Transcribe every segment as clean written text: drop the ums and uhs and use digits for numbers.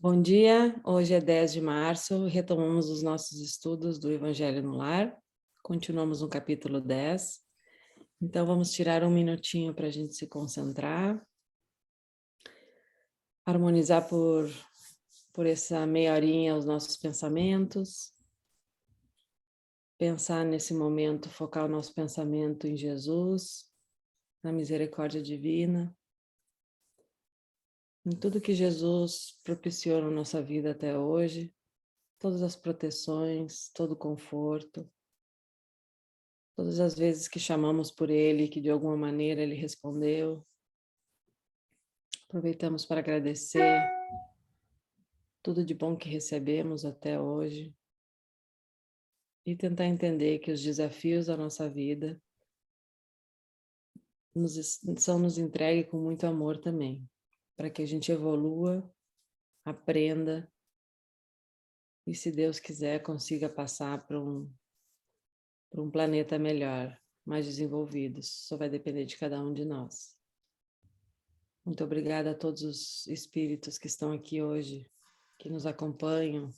Bom dia, hoje é 10 de março, retomamos os nossos estudos do Evangelho no Lar, continuamos no capítulo 10, então vamos tirar um minutinho para a gente se concentrar, harmonizar por essa meia horinha os nossos pensamentos, pensar nesse momento, focar o nosso pensamento em Jesus, na misericórdia divina, em tudo que Jesus propiciou na nossa vida até hoje, todas as proteções, todo o conforto, todas as vezes que chamamos por Ele, que de alguma maneira Ele respondeu. Aproveitamos para agradecer tudo de bom que recebemos até hoje e tentar entender que os desafios da nossa vida são nos entregues com muito amor também, para que a gente evolua, aprenda e, se Deus quiser, consiga passar para um planeta melhor, mais desenvolvido. Isso só vai depender de cada um de nós. Muito obrigada a todos os espíritos que estão aqui hoje, que nos acompanham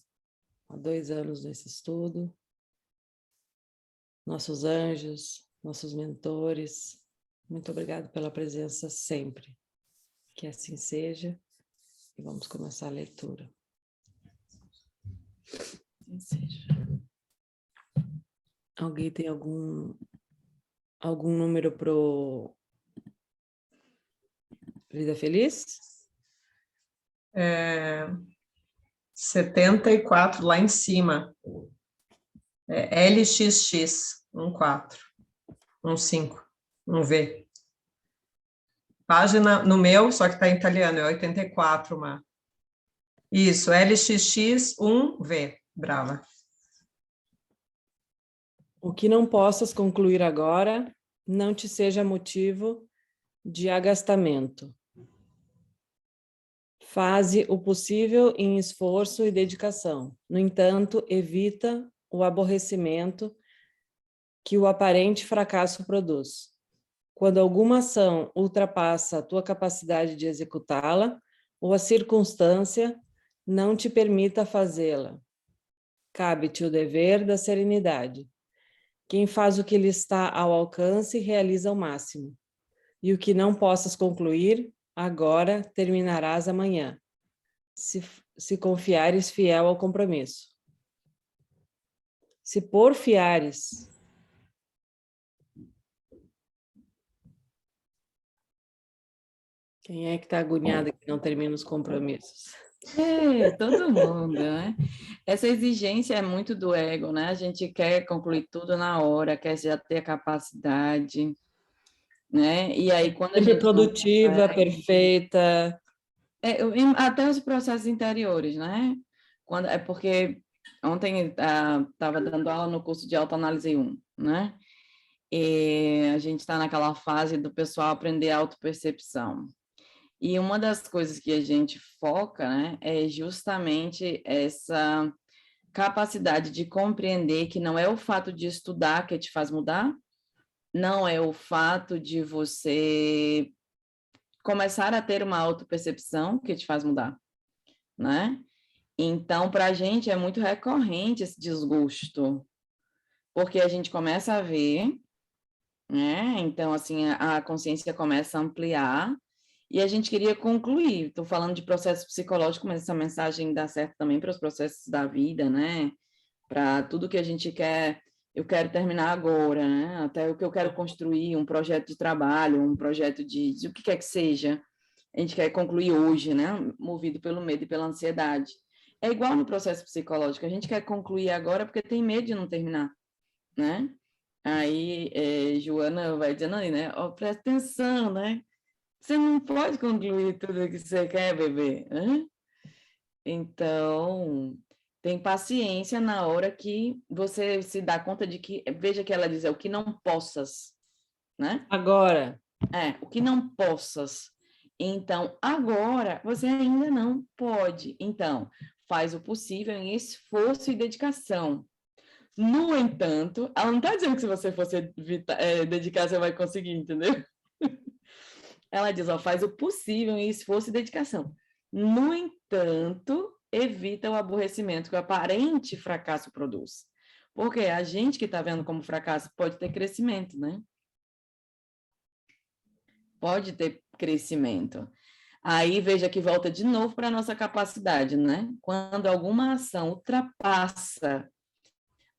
há 2 anos nesse estudo, nossos anjos, nossos mentores. Muito obrigada pela presença sempre. Que assim seja. E vamos começar a leitura. Assim seja. Alguém tem algum número pro Vida Feliz? 74 lá em cima. LXX 14 15 V. Página no meu, só que está em italiano, é 84, Má. Isso, LXX 1V, brava. O que não possas concluir agora, não te seja motivo de agastamento. Faze o possível em esforço e dedicação. No entanto, evita o aborrecimento que o aparente fracasso produz. Quando alguma ação ultrapassa a tua capacidade de executá-la, ou a circunstância não te permita fazê-la, cabe-te o dever da serenidade. Quem faz o que lhe está ao alcance realiza o máximo. E o que não possas concluir, agora terminarás amanhã, se confiares fiel ao compromisso. Se porfiares, quem é que está agoniado que não termina os compromissos? Todo mundo, né? Essa exigência é muito do ego, né? A gente quer concluir tudo na hora, quer já ter a capacidade, né? E aí, quando a Sempre gente produtiva, perfeita. até os processos interiores, né? É porque ontem estava dando aula no curso de autoanálise 1, né? E a gente está naquela fase do pessoal aprender autopercepção. E uma das coisas que a gente foca, né, é justamente essa capacidade de compreender que não é o fato de estudar que te faz mudar, não é o fato de você começar a ter uma autopercepção que te faz mudar, né? Então, para a gente é muito recorrente esse desgosto, porque a gente começa a ver, né? Então, assim, a consciência começa a ampliar, e a gente queria concluir. Estou falando de processo psicológico, mas essa mensagem dá certo também para os processos da vida, né? Para tudo que a gente quer, eu quero terminar agora, né? Até o que eu quero construir, um projeto de trabalho, um projeto de o que quer que seja, a gente quer concluir hoje, né? Movido pelo medo e pela ansiedade. É igual no processo psicológico, a gente quer concluir agora porque tem medo de não terminar, né? Aí, Joana vai dizendo aí, né? Oh, presta atenção, né? Você não pode concluir tudo que você quer, bebê. Né? Então, tem paciência na hora que você se dá conta de que, veja que ela diz, o que não possas, né? Agora. O que não possas. Então, agora, você ainda não pode. Então, faz o possível em esforço e dedicação. No entanto, ela não está dizendo que se você for dedicar, você vai conseguir, entendeu? Ela diz, faz o possível em esforço e dedicação. No entanto, evita o aborrecimento que o aparente fracasso produz. Porque a gente que está vendo como fracasso pode ter crescimento, né? Pode ter crescimento. Aí, veja que volta de novo para a nossa capacidade, né? Quando alguma ação ultrapassa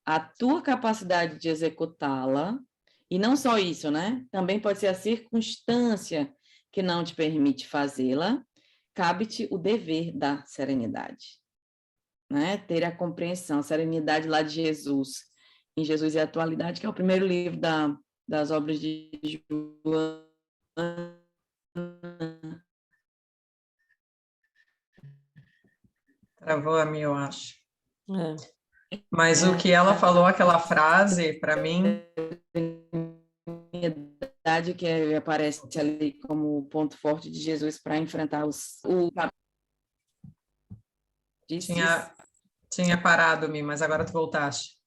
a tua capacidade de executá-la, e não só isso, né? Também pode ser a circunstância que não te permite fazê-la, cabe-te o dever da serenidade, né? Ter a compreensão, a serenidade lá de Jesus, em Jesus e a Atualidade, que é o primeiro livro das obras de Joana. Travou a mim, eu acho. É. Mas o que ela falou, aquela frase, para mim... Serenidade que aparece ali como ponto forte de Jesus para enfrentar Tinha parado, Mi, mas agora tu voltaste.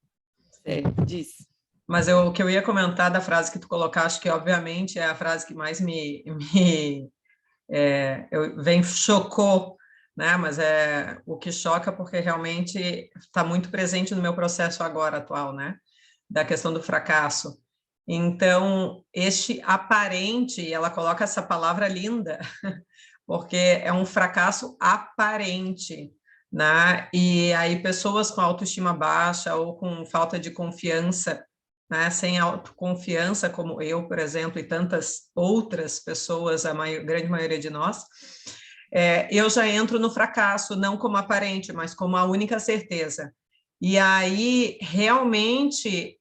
Disse. Mas o que eu ia comentar da frase que tu colocaste, que obviamente é a frase que mais chocou, né? Mas é o que choca porque realmente está muito presente no meu processo agora atual, né? Da questão do fracasso. Então, este aparente, ela coloca essa palavra linda, porque é um fracasso aparente, né? E aí pessoas com autoestima baixa ou com falta de confiança, né? Sem autoconfiança, como eu, por exemplo, e tantas outras pessoas, grande maioria de nós, eu já entro no fracasso, não como aparente, mas como a única certeza. E aí, realmente,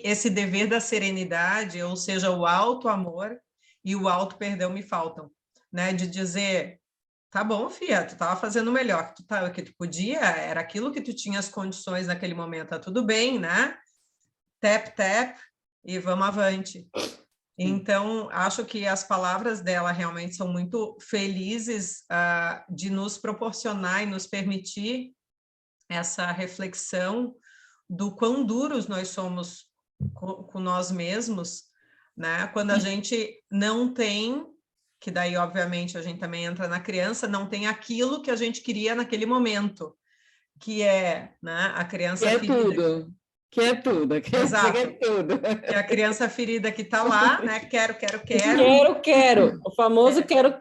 esse dever da serenidade, ou seja, o auto-amor e o auto-perdão me faltam, né? De dizer, tá bom, filha, tu estava fazendo o melhor que tu podia, era aquilo que tu tinha as condições naquele momento, tá tudo bem, né? Tap, tap, e vamos avante. Então, acho que as palavras dela realmente são muito felizes de nos proporcionar e nos permitir essa reflexão do quão duros nós somos com nós mesmos, né? Quando a gente não tem, que daí, obviamente, a gente também entra na criança, não tem aquilo que a gente queria naquele momento, que é, né, a criança que é ferida. tudo. Que é tudo. Exato. Que é tudo. Que é a criança ferida que está lá, né? Quero. Quero. O famoso quero.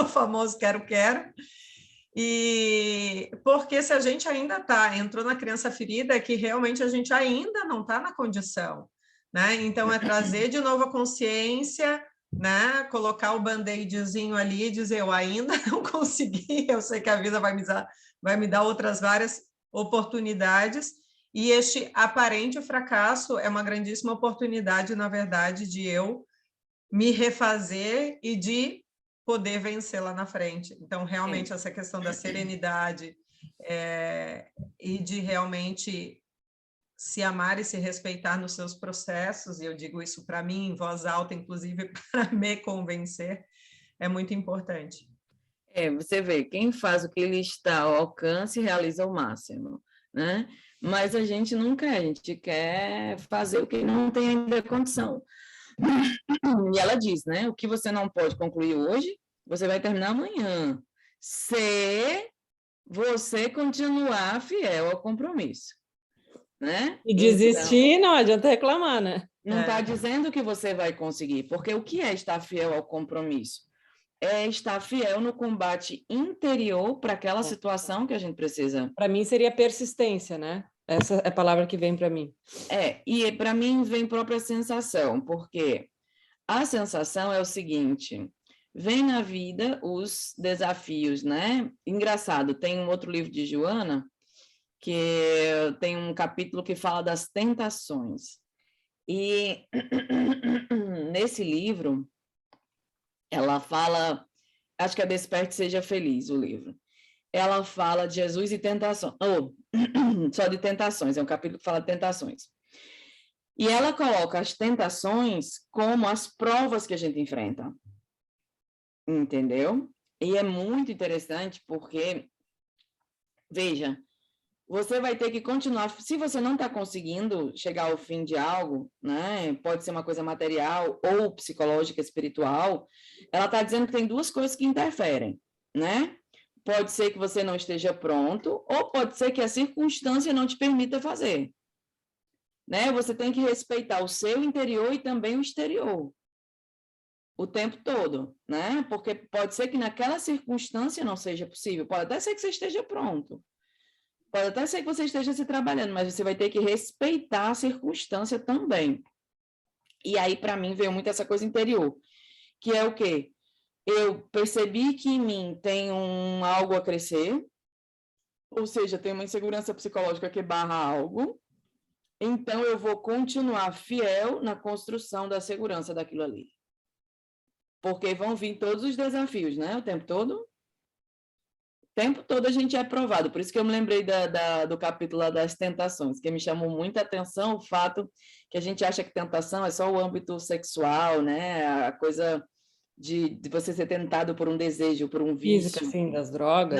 O famoso quero. E porque se a gente ainda entrou na criança ferida, é que realmente a gente ainda não está na condição, né? Então, é trazer de novo a consciência, né? Colocar o band-aidzinho ali e dizer, eu ainda não consegui, eu sei que a vida vai me dar outras várias oportunidades, e este aparente fracasso é uma grandíssima oportunidade, na verdade, de eu me refazer e de poder vencer lá na frente. Então, realmente, essa questão da serenidade e de realmente se amar e se respeitar nos seus processos, e eu digo isso para mim em voz alta, inclusive para me convencer, é muito importante. Você vê, quem faz o que ele está ao alcance realiza o máximo, né? Mas a gente não quer, a gente quer fazer o que não tem ainda condição. E ela diz, né? O que você não pode concluir hoje, você vai terminar amanhã. Se você continuar fiel ao compromisso, né? E desistir, não adianta reclamar, né? Não está dizendo que você vai conseguir, porque o que é estar fiel ao compromisso? É estar fiel no combate interior para aquela situação que a gente precisa. Para mim seria persistência, né? Essa é a palavra que vem para mim. E para mim vem própria sensação, porque a sensação é o seguinte: vem na vida os desafios, né? Engraçado, tem um outro livro de Joana, que tem um capítulo que fala das tentações. E nesse livro, ela fala, acho que é Desperte Seja Feliz, o livro. Ela fala de Jesus e tentações, só de tentações, é um capítulo que fala de tentações. E ela coloca as tentações como as provas que a gente enfrenta. Entendeu? E é muito interessante porque, veja, você vai ter que continuar, se você não está conseguindo chegar ao fim de algo, né? Pode ser uma coisa material ou psicológica, espiritual, ela está dizendo que tem duas coisas que interferem, né? pode ser que você não esteja pronto, ou pode ser que a circunstância não te permita fazer. Né? Você tem que respeitar o seu interior e também o exterior, o tempo todo, né? Porque pode ser que naquela circunstância não seja possível, pode até ser que você esteja pronto, pode até ser que você esteja se trabalhando, mas você vai ter que respeitar a circunstância também. E aí, para mim, veio muito essa coisa interior, que é o quê? Eu percebi que em mim tem algo a crescer, ou seja, tem uma insegurança psicológica que barra algo, então eu vou continuar fiel na construção da segurança daquilo ali. Porque vão vir todos os desafios, né? O tempo todo. O tempo todo a gente é provado. Por isso que eu me lembrei do capítulo lá das tentações, que me chamou muita atenção o fato que a gente acha que tentação é só o âmbito sexual, né? A coisa de você ser tentado por um desejo, por um vício. Física, assim, das drogas.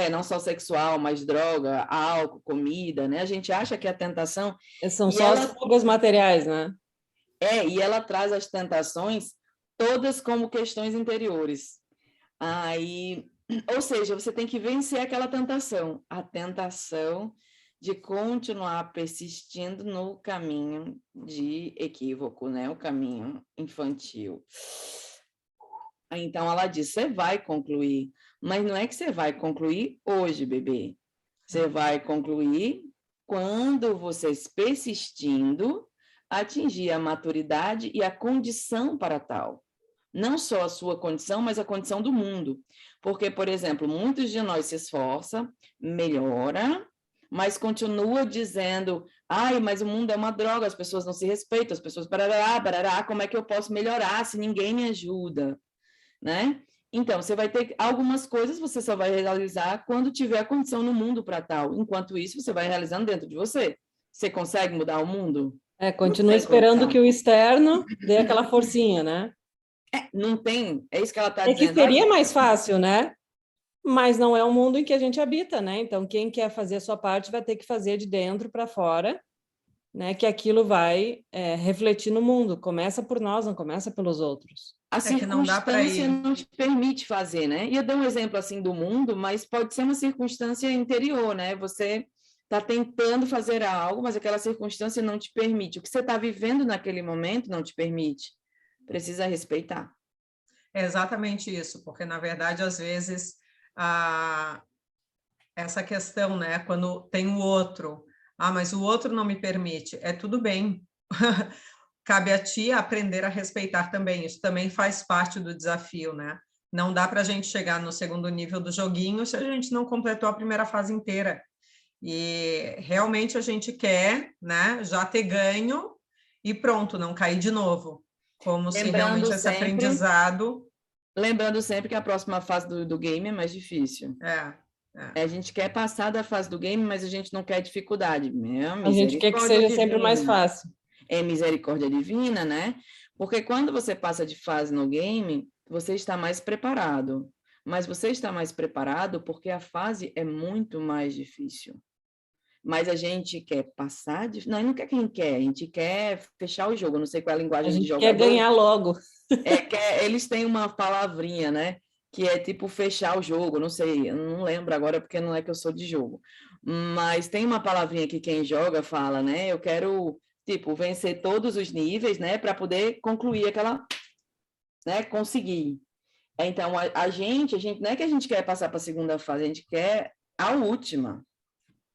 Não só sexual, mas droga, álcool, comida, né? A gente acha que a tentação... São só as fugas materiais, né? E ela traz as tentações todas como questões interiores. Ou seja, você tem que vencer aquela tentação, a tentação de continuar persistindo no caminho de equívoco, né? O caminho infantil. Então, ela diz, você vai concluir, mas não é que você vai concluir hoje, bebê. Você vai concluir quando você, persistindo, atingir a maturidade e a condição para tal. Não só a sua condição, mas a condição do mundo. Porque, por exemplo, muitos de nós se esforçam, melhora, mas continua dizendo, mas o mundo é uma droga, as pessoas não se respeitam, as pessoas barará, como é que eu posso melhorar se ninguém me ajuda? Né? Então, você vai ter algumas coisas, você só vai realizar quando tiver a condição no mundo para tal. Enquanto isso, você vai realizando dentro de você. Você consegue mudar o mundo? Continua esperando que o externo dê aquela forcinha, né? Não tem, é isso que ela está dizendo. É que seria mais fácil, né? Mas não é o mundo em que a gente habita, né? Então, quem quer fazer a sua parte vai ter que fazer de dentro para fora, né? Que aquilo vai refletir no mundo. Começa por nós, não começa pelos outros. A circunstância não te permite fazer, né? E eu dou um exemplo assim do mundo, mas pode ser uma circunstância interior, né? Você está tentando fazer algo, mas aquela circunstância não te permite. O que você está vivendo naquele momento não te permite. Precisa respeitar. É exatamente isso, porque, na verdade, às vezes, essa questão, né? Quando tem o outro, mas o outro não me permite, tudo bem. Cabe a ti aprender a respeitar também, isso também faz parte do desafio, né? Não dá para a gente chegar no segundo nível do joguinho se a gente não completou a primeira fase inteira. E realmente a gente quer, né, já ter ganho e pronto, não cair de novo. Como se realmente esse aprendizado... Lembrando sempre que a próxima fase do game é mais difícil. A gente quer passar da fase do game, mas a gente não quer dificuldade. A gente quer que seja sempre mais fácil. É misericórdia divina, né? Porque quando você passa de fase no game, você está mais preparado. Mas você está mais preparado porque a fase é muito mais difícil. Mas a gente quer passar de... Não quer quem quer, a gente quer fechar o jogo. Eu não sei qual é a linguagem de jogador. A gente quer ganhar logo. Eles têm uma palavrinha, né? Que é tipo fechar o jogo, não sei, eu não lembro agora porque não é que eu sou de jogo. Mas tem uma palavrinha que quem joga fala, né? Eu quero... tipo, vencer todos os níveis, né, para poder concluir aquela, né, conseguir. Então, a gente não é que a gente quer passar para a segunda fase, a gente quer a última,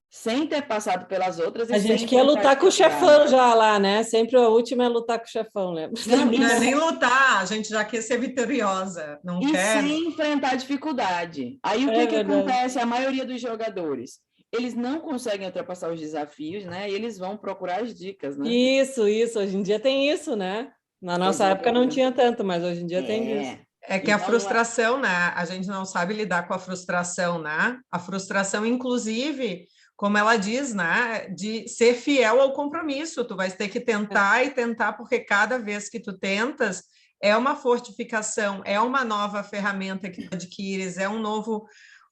sem ter passado pelas outras. A gente quer lutar com o chefão já lá, né? Sempre a última é lutar com o chefão, lembra? Não é nem lutar, a gente já quer ser vitoriosa, não quer... sem enfrentar dificuldade. Aí, o que acontece? A maioria dos jogadores... eles não conseguem ultrapassar os desafios, né? E eles vão procurar as dicas, né? Isso. Hoje em dia tem isso, né? Na nossa época não tinha tanto, mas hoje em dia tem isso. É que a frustração, né? A gente não sabe lidar com a frustração, né? A frustração, inclusive, como ela diz, né? De ser fiel ao compromisso. Tu vais ter que tentar e tentar, porque cada vez que tu tentas, é uma fortificação, é uma nova ferramenta que tu adquires, é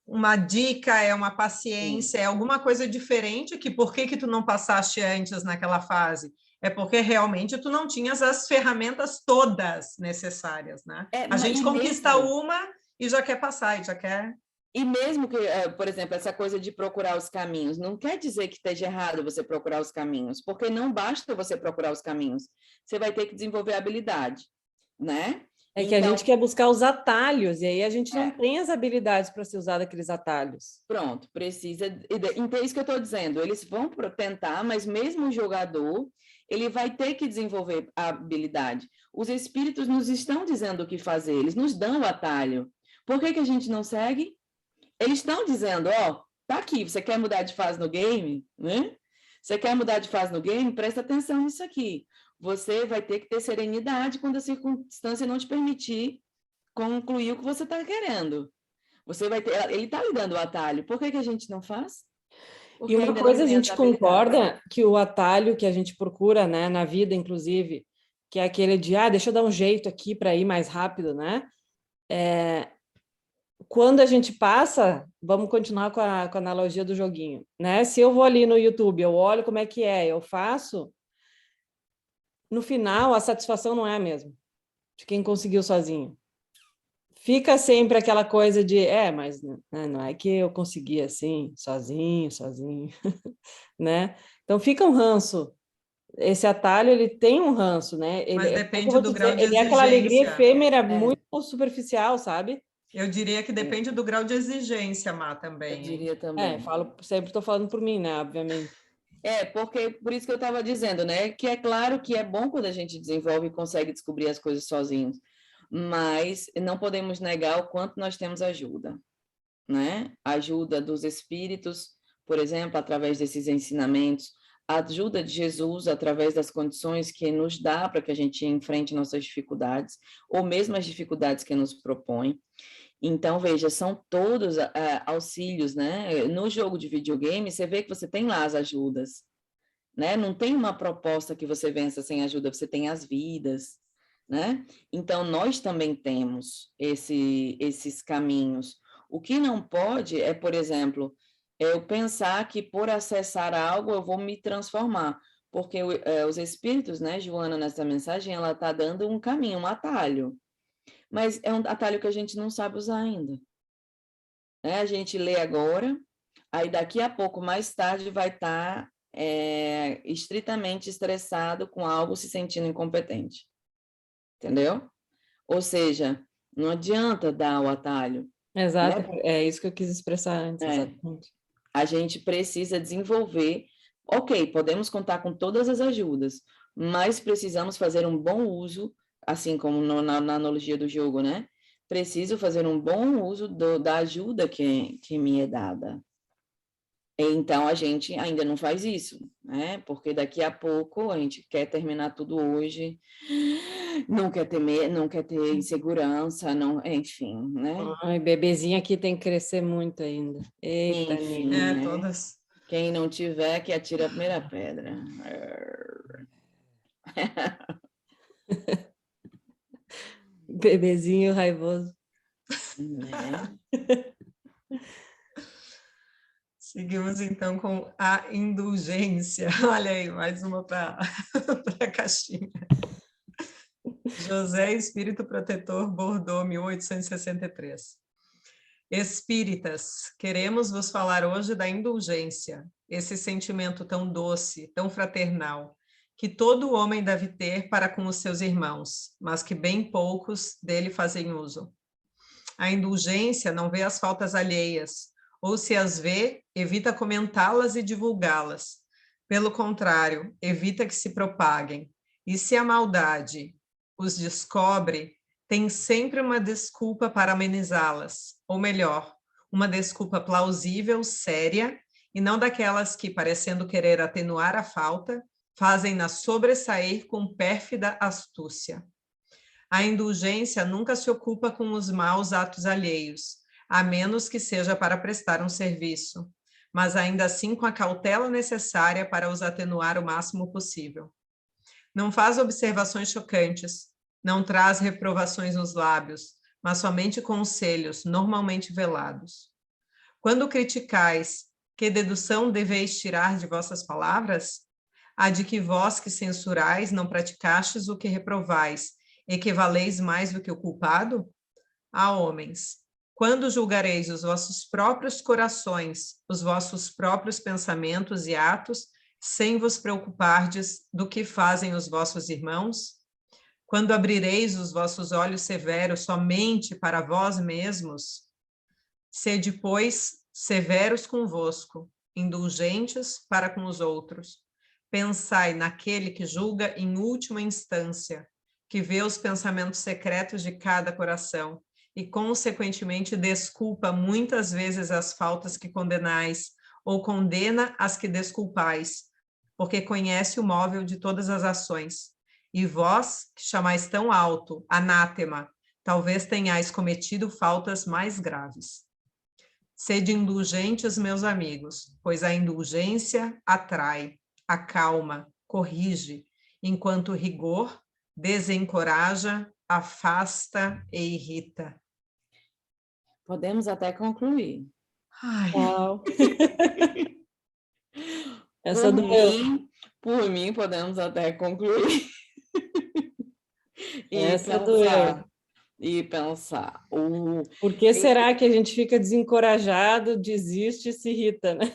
uma dica, é uma paciência, é alguma coisa diferente que por que tu não passaste antes naquela fase? É porque realmente tu não tinhas as ferramentas todas necessárias, né? A gente conquista uma e já quer passar, e já quer E mesmo que, por exemplo, essa coisa de procurar os caminhos, não quer dizer que esteja errado você procurar os caminhos, porque não basta você procurar os caminhos, você vai ter que desenvolver habilidade, né? É que a gente quer buscar os atalhos, e aí a gente não É. tem as habilidades para se usar daqueles atalhos. Pronto, precisa. Então, é isso que eu estou dizendo. Eles vão tentar, mas mesmo o jogador, ele vai ter que desenvolver a habilidade. Os espíritos nos estão dizendo o que fazer, eles nos dão o atalho. Por que a gente não segue? Eles estão dizendo, ó, tá aqui, você quer mudar de fase no game, né? Você quer mudar de fase no game? Presta atenção nisso aqui. Você vai ter que ter serenidade quando a circunstância não te permitir concluir o que você está querendo. Você vai ter, ele está lhe dando o atalho. Por que a gente não faz? Porque E uma ainda coisa não a tem gente as habilidades. concorda que o atalho que a gente procura, né, na vida, inclusive, que é aquele de, deixa eu dar um jeito aqui para ir mais rápido, né? Quando a gente passa, vamos continuar com a analogia do joguinho, né? Se eu vou ali no YouTube, eu olho como é que é, eu faço, no final a satisfação não é a mesma de quem conseguiu sozinho. Fica sempre aquela coisa de, mas né, não é que eu consegui assim, sozinho, né? Então fica um ranço. Esse atalho, ele tem um ranço, né? Mas Ele, depende do grau de ele é aquela alegria exigência. efêmera, muito superficial, sabe? Eu diria que depende do grau de exigência, Má, também. Eu diria também. Sempre estou falando por mim, né? Obviamente. Porque por isso que eu estava dizendo, né? Que é claro que é bom quando a gente desenvolve e consegue descobrir as coisas sozinhos, mas não podemos negar o quanto nós temos ajuda, né? Ajuda dos espíritos, por exemplo, através desses ensinamentos, a ajuda de Jesus através das condições que nos dá para que a gente enfrente nossas dificuldades, ou mesmo as dificuldades que nos propõe. Então, veja, são todos auxílios, né? No jogo de videogame, você vê que você tem lá as ajudas, né? Não tem uma proposta que você vença sem ajuda, você tem as vidas, né? Então, nós também temos esses caminhos. O que não pode é, por exemplo, eu pensar que por acessar algo eu vou me transformar, porque os espíritos, né, Joana, nessa mensagem, ela está dando um caminho, um atalho, mas é um atalho que a gente não sabe usar ainda. Né? A gente lê agora, aí daqui a pouco, mais tarde, vai estar estritamente estressado com algo, se sentindo incompetente. Entendeu? Ou seja, não adianta dar o atalho. Exato, Né? é isso que eu quis expressar antes, exatamente. A gente precisa desenvolver, ok, podemos contar com todas as ajudas, mas precisamos fazer um bom uso, assim como na analogia do jogo, né? Preciso fazer um bom uso da ajuda que me é dada. Então, a gente ainda não faz isso, né? Porque daqui a pouco a gente quer terminar tudo hoje, não quer ter não quer ter insegurança, não, enfim, né? Ai, bebezinha aqui tem que crescer muito ainda. Eita, enfim, né? Todas. Quem não tiver, que atira a primeira pedra. Bebezinho raivoso. Né? Seguimos, então, com a indulgência. Olha aí, mais uma para a caixinha. José Espírito Protetor, Bordeaux, 1863. Espíritas, queremos vos falar hoje da indulgência, esse sentimento tão doce, tão fraternal, que todo homem deve ter para com os seus irmãos, mas que bem poucos dele fazem uso. A indulgência não vê as faltas alheias, ou se as vê, evita comentá-las e divulgá-las. Pelo contrário, evita que se propaguem. E se a maldade os descobre, tem sempre uma desculpa para amenizá-las, ou melhor, uma desculpa plausível, séria, e não daquelas que, parecendo querer atenuar a falta, fazem-na sobressair com pérfida astúcia. A indulgência nunca se ocupa com os maus atos alheios, a menos que seja para prestar um serviço, mas ainda assim com a cautela necessária para os atenuar o máximo possível. Não faz observações chocantes, não traz reprovações nos lábios, mas somente conselhos, normalmente velados. Quando criticais, que dedução deveis tirar de vossas palavras? A de que vós que censurais não praticastes o que reprovais, equivaleis mais do que o culpado? Homens, Quando julgareis os vossos próprios corações, os vossos próprios pensamentos e atos, sem vos preocupardes do que fazem os vossos irmãos? Quando abrireis os vossos olhos severos somente para vós mesmos? Sede, pois, severos convosco, indulgentes para com os outros. Pensai naquele que julga em última instância, que vê os pensamentos secretos de cada coração e, consequentemente, desculpa muitas vezes as faltas que condenais, ou condena as que desculpais, porque conhece o móvel de todas as ações. E vós, que chamais tão alto, anátema, talvez tenhais cometido faltas mais graves. Sede indulgentes, meus amigos, pois a indulgência atrai, acalma, corrige, enquanto o rigor desencoraja, afasta e irrita. Podemos até concluir. Ai, Uau. Essa doeu. Por mim, podemos até concluir. Essa doeu. E pensar. Por que será que a gente fica desencorajado, desiste e se irrita, né?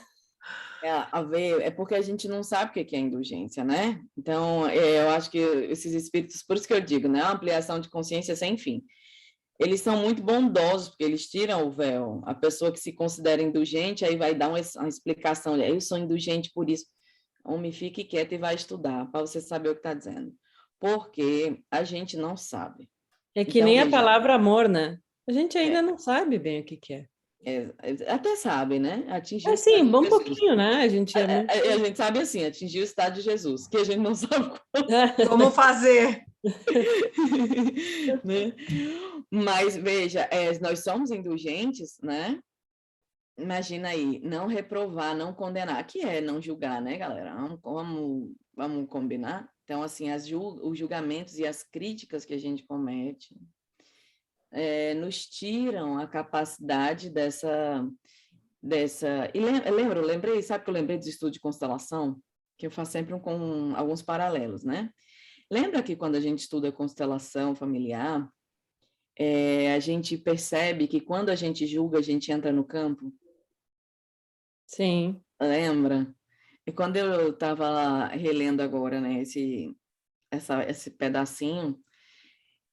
É porque a gente não sabe o que é indulgência, né? Então, eu acho que esses espíritos, por isso que eu digo, né? A ampliação de consciência sem fim. Eles são muito bondosos, porque eles tiram o véu. A pessoa que se considera indulgente, aí vai dar uma explicação. Eu sou indulgente por isso. Homem, fique quieto e vai estudar, para você saber o que está dizendo. Porque a gente não sabe. É que Então, nem a veja, palavra amor, né? A gente ainda não sabe bem o que é. até sabe, né? Atingir o Assim, estado de bom Jesus. pouquinho, né? A gente é muito... A gente sabe assim, atingir o estado de Jesus, que a gente não sabe como fazer? né? Mas, veja, nós somos indulgentes, né? Imagina aí, não reprovar, não condenar, que é não julgar, né, galera? Vamos combinar? Então, assim, os julgamentos e as críticas que a gente comete nos tiram a capacidade dessa... E lembrei, sabe que eu lembrei dos estudos de constelação? Que eu faço sempre com alguns paralelos, né? Lembra que quando a gente estuda constelação familiar, a gente percebe que quando a gente julga, a gente entra no campo? Sim. Lembra? E quando eu estava lá relendo agora, né, esse pedacinho,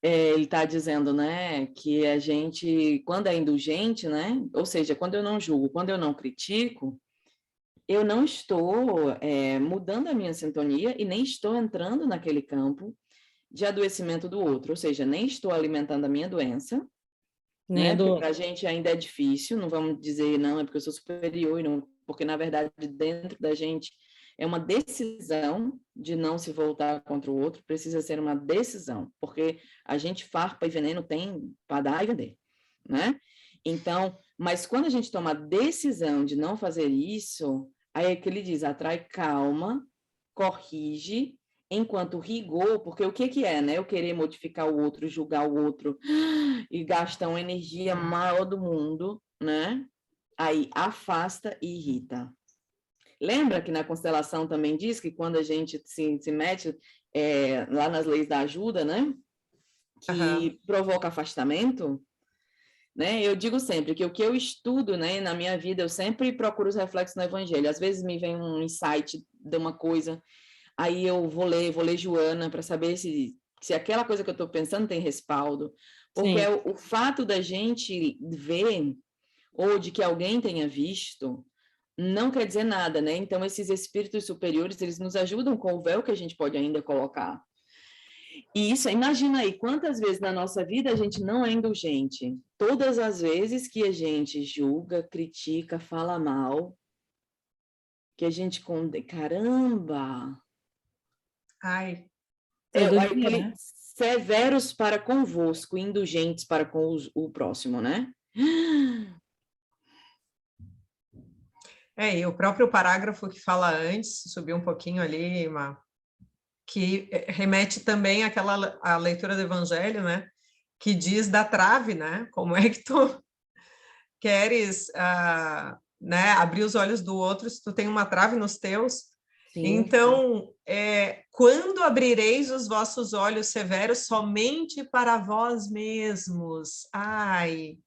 ele está dizendo, né, que a gente, quando é indulgente, né, ou seja, quando eu não julgo, quando eu não critico, eu não estou mudando a minha sintonia e nem estou entrando naquele campo de adoecimento do outro, ou seja, nem estou alimentando a minha doença, né? Porque para a gente ainda é difícil, não vamos dizer, não, é porque eu sou superior, não, porque, na verdade, dentro da gente é uma decisão de não se voltar contra o outro, precisa ser uma decisão, porque a gente farpa e veneno tem para dar e vender, né? Então, mas quando a gente toma a decisão de não fazer isso, aí é que ele diz, atrai calma, corrige, enquanto rigor, porque o que é, né? Eu querer modificar o outro, julgar o outro e gastar uma energia maior do mundo, né? Aí afasta e irrita. Lembra que na constelação também diz que quando a gente se mete lá nas leis da ajuda, né? Que provoca afastamento, né? Eu digo sempre que o que eu estudo, né, na minha vida, eu sempre procuro os reflexos no Evangelho. Às vezes me vem um insight de uma coisa, aí eu vou ler Joana para saber se aquela coisa que eu estou pensando tem respaldo. Porque o fato da gente ver, ou de que alguém tenha visto, não quer dizer nada, né? Então, esses espíritos superiores, eles nos ajudam com o véu que a gente pode ainda colocar. E isso, imagina aí, quantas vezes na nossa vida a gente não é indulgente. Todas as vezes que a gente julga, critica, fala mal, que a gente caramba! Ai, Aquele severos para convosco, indulgentes para com o próximo, né? E o próprio parágrafo que fala antes, subiu um pouquinho ali, que remete também à leitura do Evangelho, né? Que diz da trave, né? Como é que tu queres né, abrir os olhos do outro se tu tem uma trave nos teus? Sim, então, quando abrireis os vossos olhos severos somente para vós mesmos? Ai,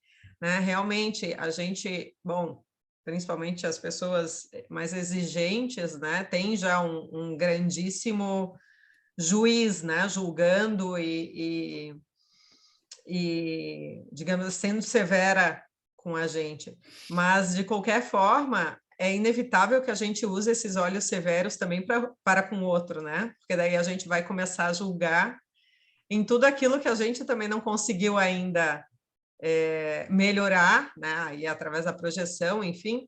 né? Realmente, a gente, bom, principalmente as pessoas mais exigentes, né, tem já um grandíssimo juiz, né, julgando e, digamos, sendo severa com a gente. Mas, de qualquer forma, é inevitável que a gente use esses olhos severos também para com o outro, né? Porque daí a gente vai começar a julgar em tudo aquilo que a gente também não conseguiu ainda melhorar, né? E através da projeção, enfim.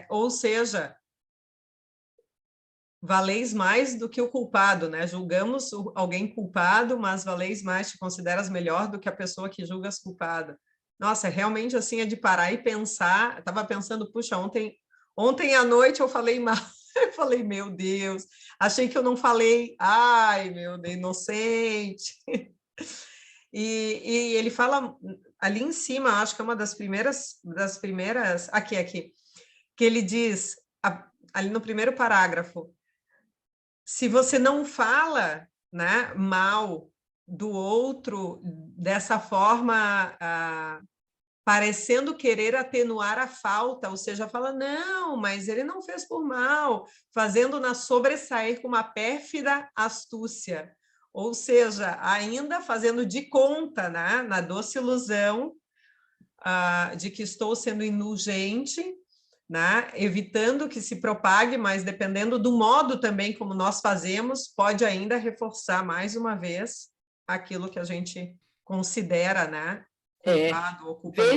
Ou seja, valeis mais do que o culpado, né? Julgamos alguém culpado, mas valeis mais, te consideras melhor do que a pessoa que julgas culpada. Nossa, realmente assim é de parar e pensar. Estava pensando, puxa, ontem à noite eu falei mal. Eu falei, meu Deus, achei que eu não falei. Ai, meu Deus, inocente. E ele fala ali em cima, acho que é uma das primeiras, aqui, que ele diz, ali no primeiro parágrafo, se você não fala, né, mal do outro dessa forma, parecendo querer atenuar a falta, ou seja, fala, não, mas ele não fez por mal, fazendo-na sobressair com uma pérfida astúcia, ou seja, ainda fazendo de conta, né, na doce ilusão de que estou sendo indulgente, né? Evitando que se propague, mas dependendo do modo também como nós fazemos, pode ainda reforçar mais uma vez aquilo que a gente considera, né? Culpado ou culpador.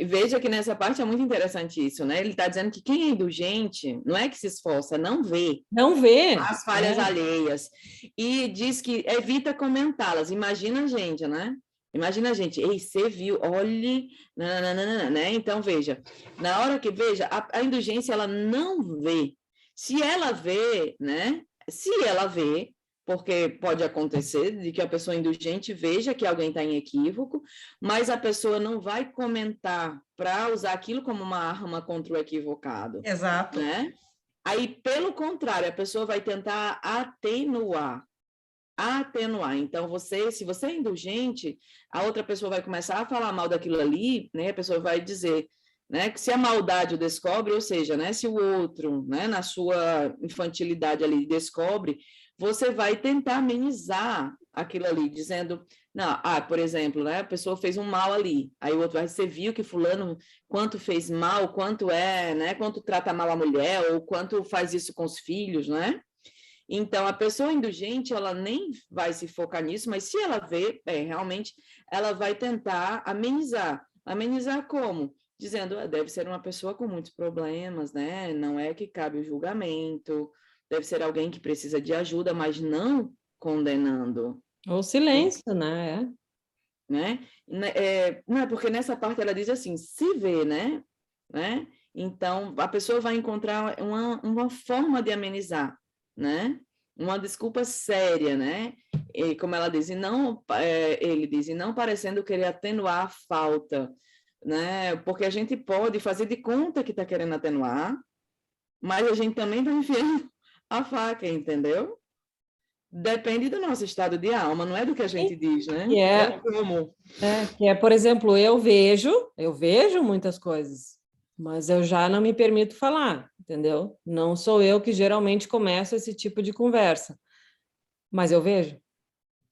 Veja que nessa parte é muito interessante isso, né? Ele está dizendo que quem é indulgente não é que se esforça, não vê. Não vê. As falhas alheias. E diz que evita comentá-las. Imagina a gente, né? Imagina a gente, ei, você viu, olhe, nananana, né? Então, veja, na hora que, veja, a indulgência, ela não vê. Se ela vê, né? Se ela vê, porque pode acontecer de que a pessoa indulgente veja que alguém está em equívoco, mas a pessoa não vai comentar para usar aquilo como uma arma contra o equivocado. Exato. Né? Aí, pelo contrário, a pessoa vai tentar atenuar. Então, se você é indulgente, a outra pessoa vai começar a falar mal daquilo ali, né? A pessoa vai dizer, né, que se a maldade o descobre, ou seja, né, se o outro, né, na sua infantilidade ali descobre, você vai tentar amenizar aquilo ali, dizendo, não, por exemplo, né, a pessoa fez um mal ali, aí o outro vai, você viu que fulano quanto fez mal, quanto né, quanto trata mal a mulher, ou quanto faz isso com os filhos, né? Então, a pessoa indulgente, ela nem vai se focar nisso, mas se ela vê, realmente, ela vai tentar amenizar. Amenizar como? Dizendo, deve ser uma pessoa com muitos problemas, né? Não é que cabe o julgamento, deve ser alguém que precisa de ajuda, mas não condenando. Ou silêncio, né? Não, porque nessa parte ela diz assim, se vê, né? Então, a pessoa vai encontrar uma forma de amenizar, né? Uma desculpa séria, né? E, como ela diz, ele diz, e não parecendo querer atenuar a falta, né? Porque a gente pode fazer de conta que está querendo atenuar, mas a gente também vai enfiando a faca, entendeu? Depende do nosso estado de alma, não é do que a gente diz, né? Como. Por exemplo, eu vejo muitas coisas, mas eu já não me permito falar, entendeu? Não sou eu que geralmente começo esse tipo de conversa, mas eu vejo,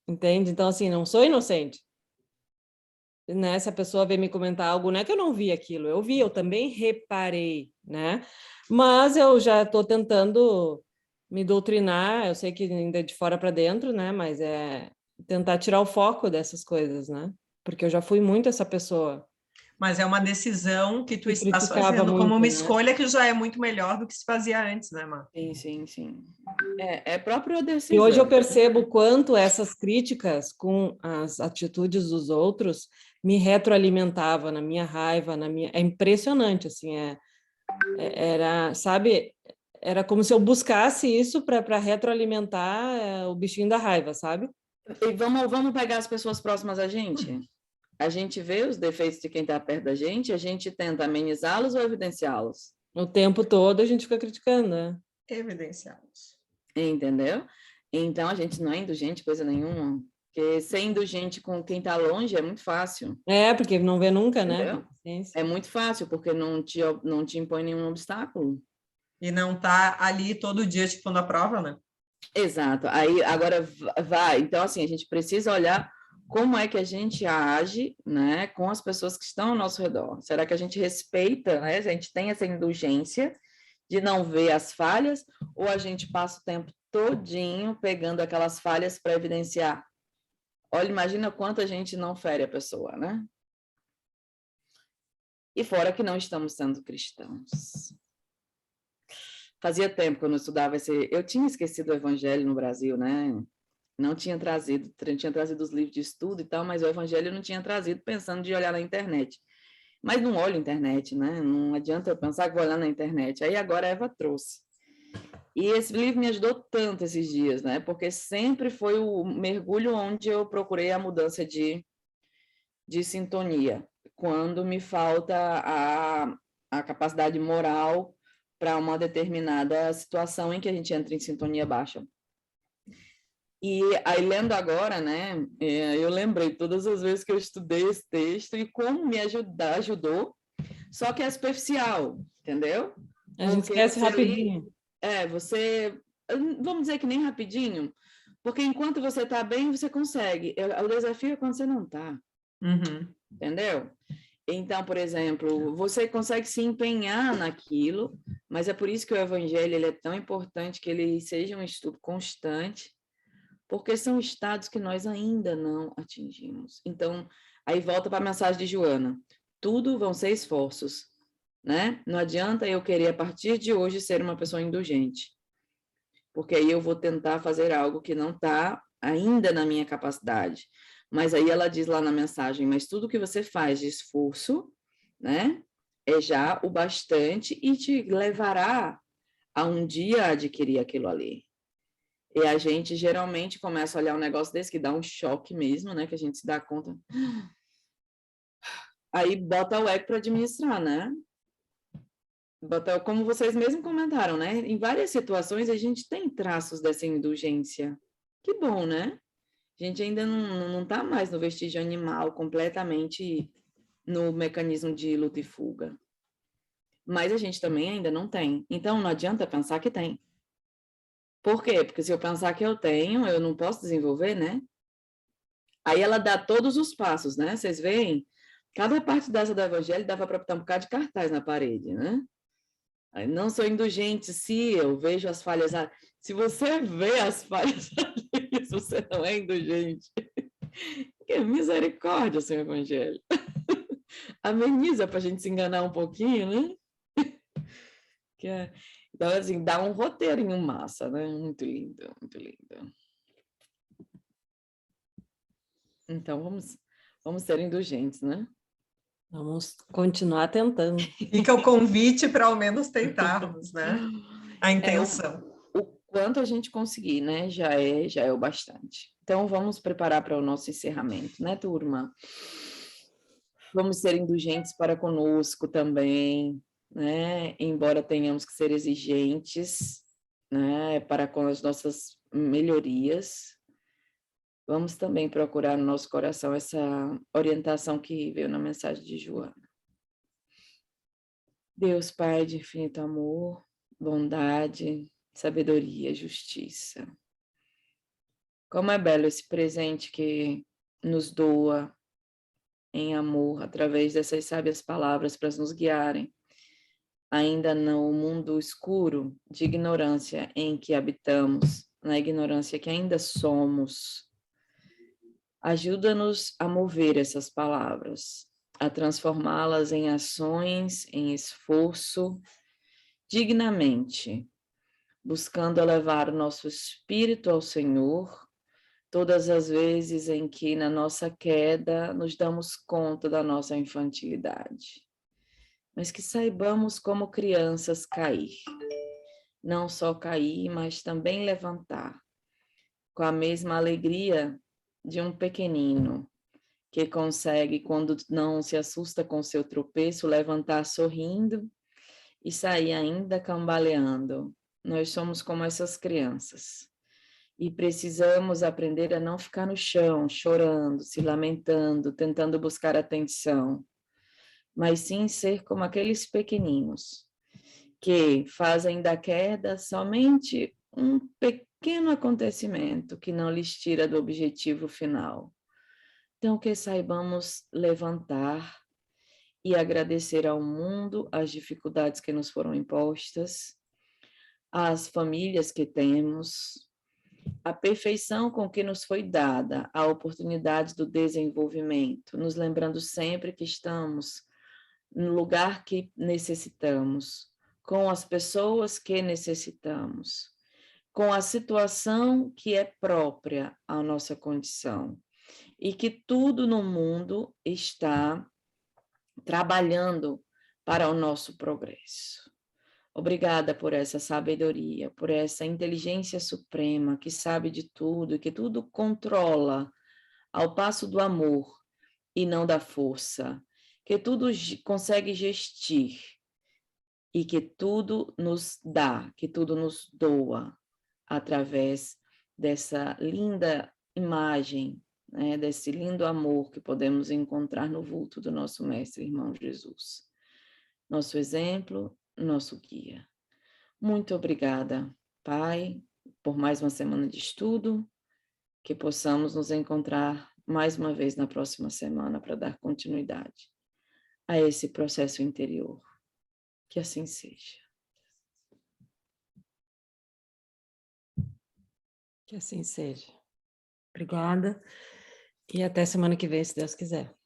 entende? Então, assim, não sou inocente. Né? Se a pessoa vem me comentar algo, não é que eu não vi aquilo, eu vi, eu também reparei, né? Mas eu já estou tentando me doutrinar, eu sei que ainda é de fora para dentro, né? Mas é tentar tirar o foco dessas coisas, né? Porque eu já fui muito essa pessoa. Mas é uma decisão que tu estás criticava fazendo como muito, uma né? escolha que já é muito melhor do que se fazia antes, né, Má? Sim. É própria decisão. E hoje eu percebo quanto essas críticas com as atitudes dos outros me retroalimentava na minha raiva, É impressionante, assim, era, sabe, era como se eu buscasse isso para retroalimentar o bichinho da raiva, sabe? E vamos pegar as pessoas próximas a gente? A gente vê os defeitos de quem está perto da gente, a gente tenta amenizá-los ou evidenciá-los? O tempo todo a gente fica criticando, né? Evidenciá-los. Entendeu? Então, a gente não é indulgente, coisa nenhuma. Porque ser indulgente com quem está longe é muito fácil. Porque não vê nunca, né? É muito fácil, porque não te impõe nenhum obstáculo. E não tá ali todo dia te pondo a prova, né? Exato. Aí, agora vai. Então, assim, a gente precisa olhar como é que a gente age, né, com as pessoas que estão ao nosso redor. Será que a gente respeita, né? A gente tem essa indulgência de não ver as falhas, ou a gente passa o tempo todinho pegando aquelas falhas para evidenciar? Olha, imagina quanta gente não fere a pessoa, né? E fora que não estamos sendo cristãos. Fazia tempo que eu não estudava eu tinha esquecido o evangelho no Brasil, né? Não tinha trazido os livros de estudo e tal, mas o evangelho eu não tinha trazido pensando de olhar na internet. Mas não olho internet, né? Não adianta eu pensar que vou olhar na internet. Aí agora a Eva trouxe. E esse livro me ajudou tanto esses dias, né? Porque sempre foi o mergulho onde eu procurei a mudança de sintonia, quando me falta a capacidade moral para uma determinada situação em que a gente entra em sintonia baixa. E aí, lendo agora, né, eu lembrei todas as vezes que eu estudei esse texto e como me ajudou, só que é superficial, entendeu? A gente esquece rapidinho. Vamos dizer que nem rapidinho, porque enquanto você está bem, você consegue. O desafio é quando você não está. Uhum. Entendeu? Então, por exemplo, você consegue se empenhar naquilo, mas é por isso que o evangelho ele é tão importante que ele seja um estudo constante, porque são estados que nós ainda não atingimos. Então, aí volta para a mensagem de Joana. Tudo vão ser esforços, né? Não adianta eu querer, a partir de hoje, ser uma pessoa indulgente, porque aí eu vou tentar fazer algo que não está ainda na minha capacidade. Mas aí ela diz lá na mensagem, mas tudo que você faz de esforço, né, é já o bastante e te levará a um dia adquirir aquilo ali. E a gente geralmente começa a olhar um negócio desse que dá um choque mesmo, né, que a gente se dá conta. Aí bota o ego para administrar, né? Bota, como vocês mesmos comentaram, né? Em várias situações a gente tem traços dessa indulgência. Que bom, né? A gente ainda não está mais no vestígio animal, completamente no mecanismo de luta e fuga. Mas a gente também ainda não tem. Então, não adianta pensar que tem. Por quê? Porque se eu pensar que eu tenho, eu não posso desenvolver, né? Aí ela dá todos os passos, né? Vocês veem? Cada parte dessa do evangelho dava para botar um bocado de cartaz na parede, né? Aí, não sou indulgente se eu vejo as falhas. Se você vê as falhas ali, você não é indulgente. Que misericórdia, seu evangelho. Ameniza para a gente se enganar um pouquinho, né? Então, assim, dá um roteirinho massa, né? Muito lindo, muito lindo. Então, vamos ser indulgentes, né? Vamos continuar tentando. Fica o convite para ao menos tentarmos, né? A intenção. O quanto a gente conseguir, né? Já é o bastante. Então, vamos preparar para o nosso encerramento, né, turma? Vamos ser indulgentes para conosco também, né? Embora tenhamos que ser exigentes, né? Para com as nossas melhorias. Vamos também procurar no nosso coração essa orientação que veio na mensagem de Joana. Deus, Pai de infinito amor, bondade, sabedoria, justiça. Como é belo esse presente que nos doa em amor, através dessas sábias palavras para nos guiarem, ainda no mundo escuro de ignorância em que habitamos, na ignorância que ainda somos. Ajuda-nos a mover essas palavras, a transformá-las em ações, em esforço, dignamente, buscando elevar o nosso espírito ao Senhor, todas as vezes em que, na nossa queda, nos damos conta da nossa infantilidade. Mas que saibamos, como crianças, cair. Não só cair, mas também levantar. Com a mesma alegria de um pequenino, que consegue, quando não se assusta com seu tropeço, levantar sorrindo e sair ainda cambaleando. Nós somos como essas crianças, E precisamos aprender a não ficar no chão, chorando, se lamentando, tentando buscar atenção, mas sim ser como aqueles pequeninos, que fazem da queda somente um pequeno acontecimento que não lhes tira do objetivo final. Então, que saibamos levantar e agradecer ao mundo as dificuldades que nos foram impostas, às famílias que temos, a perfeição com que nos foi dada, a oportunidade do desenvolvimento, nos lembrando sempre que estamos no lugar que necessitamos, com as pessoas que necessitamos, com a situação que é própria à nossa condição, e que tudo no mundo está trabalhando para o nosso progresso. Obrigada por essa sabedoria, por essa inteligência suprema que sabe de tudo e que tudo controla ao passo do amor e não da força, que tudo consegue gestir e que tudo nos dá, que tudo nos doa através dessa linda imagem, né, desse lindo amor que podemos encontrar no vulto do nosso mestre irmão Jesus. Nosso exemplo, nosso guia. Muito obrigada, Pai, por mais uma semana de estudo, que possamos nos encontrar mais uma vez na próxima semana para dar continuidade a esse processo interior. Que assim seja. Que assim seja. Obrigada. E até semana que vem, se Deus quiser.